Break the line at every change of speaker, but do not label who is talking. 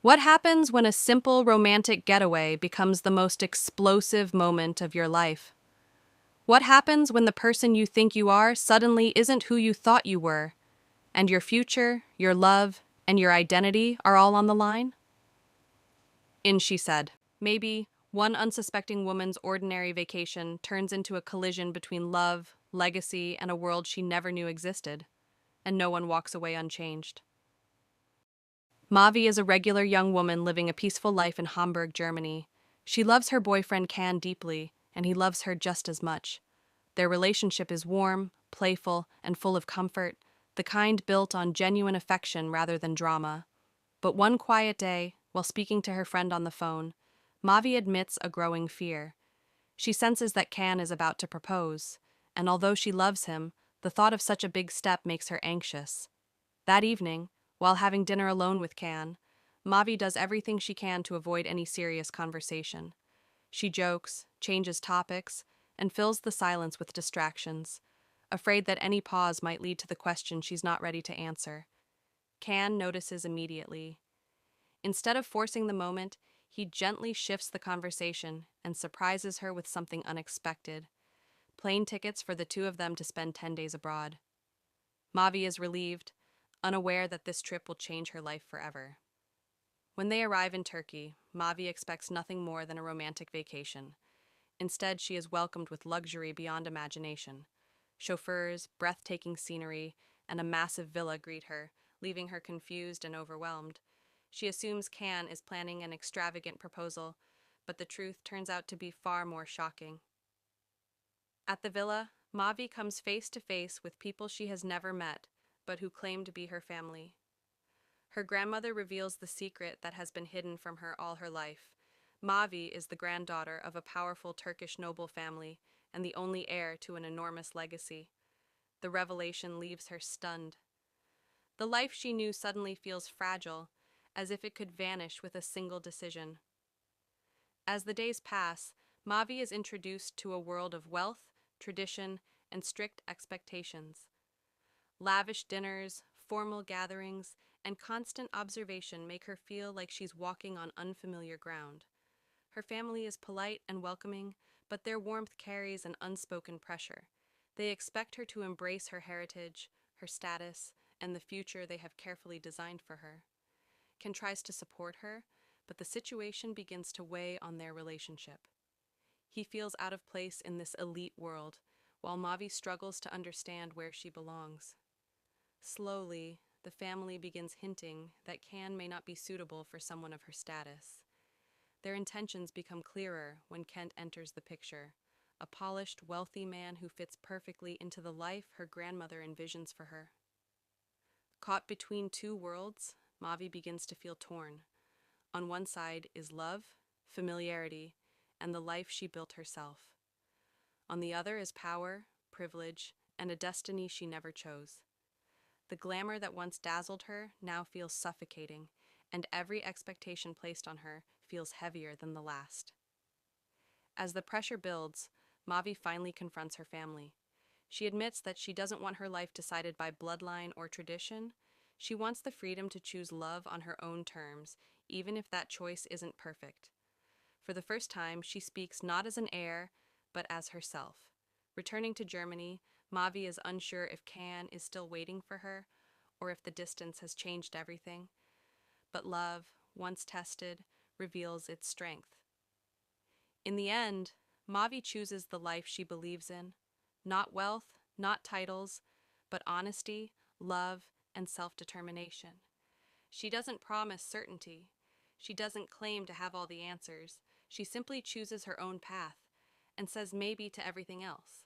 What happens when a simple romantic getaway becomes the most explosive moment of your life? What happens when the person you think you are suddenly isn't who you thought you were, and your future, your love, and your identity are all on the line? In She Said. Maybe one unsuspecting woman's ordinary vacation turns into a collision between love, legacy, and a world she never knew existed, and no one walks away unchanged. Mavi is a regular young woman living a peaceful life in Hamburg, Germany. She loves her boyfriend Can deeply, and he loves her just as much. Their relationship is warm, playful, and full of comfort, the kind built on genuine affection rather than drama. But one quiet day, while speaking to her friend on the phone, Mavi admits a growing fear. She senses that Can is about to propose, and although she loves him, the thought of such a big step makes her anxious. That evening, while having dinner alone with Can, Mavi does everything she can to avoid any serious conversation. She jokes, changes topics, and fills the silence with distractions, afraid that any pause might lead to the question she's not ready to answer. Can notices immediately. Instead of forcing the moment, he gently shifts the conversation and surprises her with something unexpected: plane tickets for the two of them to spend 10 days abroad. Mavi is relieved, unaware that this trip will change her life forever. When they arrive in Turkey, Mavi expects nothing more than a romantic vacation. Instead, she is welcomed with luxury beyond imagination. Chauffeurs, breathtaking scenery, and a massive villa greet her, leaving her confused and overwhelmed. She assumes Can is planning an extravagant proposal, but the truth turns out to be far more shocking. At the villa, Mavi comes face to face with people she has never met, but who claim to be her family. Her grandmother reveals the secret that has been hidden from her all her life. Mavi is the granddaughter of a powerful Turkish noble family and the only heir to an enormous legacy. The revelation leaves her stunned. The life she knew suddenly feels fragile, as if it could vanish with a single decision. As the days pass, Mavi is introduced to a world of wealth, tradition, and strict expectations. Lavish dinners, formal gatherings, and constant observation make her feel like she's walking on unfamiliar ground. Her family is polite and welcoming, but their warmth carries an unspoken pressure. They expect her to embrace her heritage, her status, and the future they have carefully designed for her. Ken tries to support her, but the situation begins to weigh on their relationship. He feels out of place in this elite world, while Mavi struggles to understand where she belongs. Slowly, the family begins hinting that Can may not be suitable for someone of her status. Their intentions become clearer when Kent enters the picture, a polished, wealthy man who fits perfectly into the life her grandmother envisions for her. Caught between two worlds, Mavi begins to feel torn. On one side is love, familiarity, and the life she built herself. On the other is power, privilege, and a destiny she never chose. The glamour that once dazzled her now feels suffocating, and every expectation placed on her feels heavier than the last. As the pressure builds, Mavi finally confronts her family. She admits that she doesn't want her life decided by bloodline or tradition. She wants the freedom to choose love on her own terms, even if that choice isn't perfect. For the first time, she speaks not as an heir, but as herself. Returning to Germany, Mavi is unsure if Can is still waiting for her, or if the distance has changed everything. But love, once tested, reveals its strength. In the end, Mavi chooses the life she believes in. Not wealth, not titles, but honesty, love, and self-determination. She doesn't promise certainty. She doesn't claim to have all the answers. She simply chooses her own path and says maybe to everything else.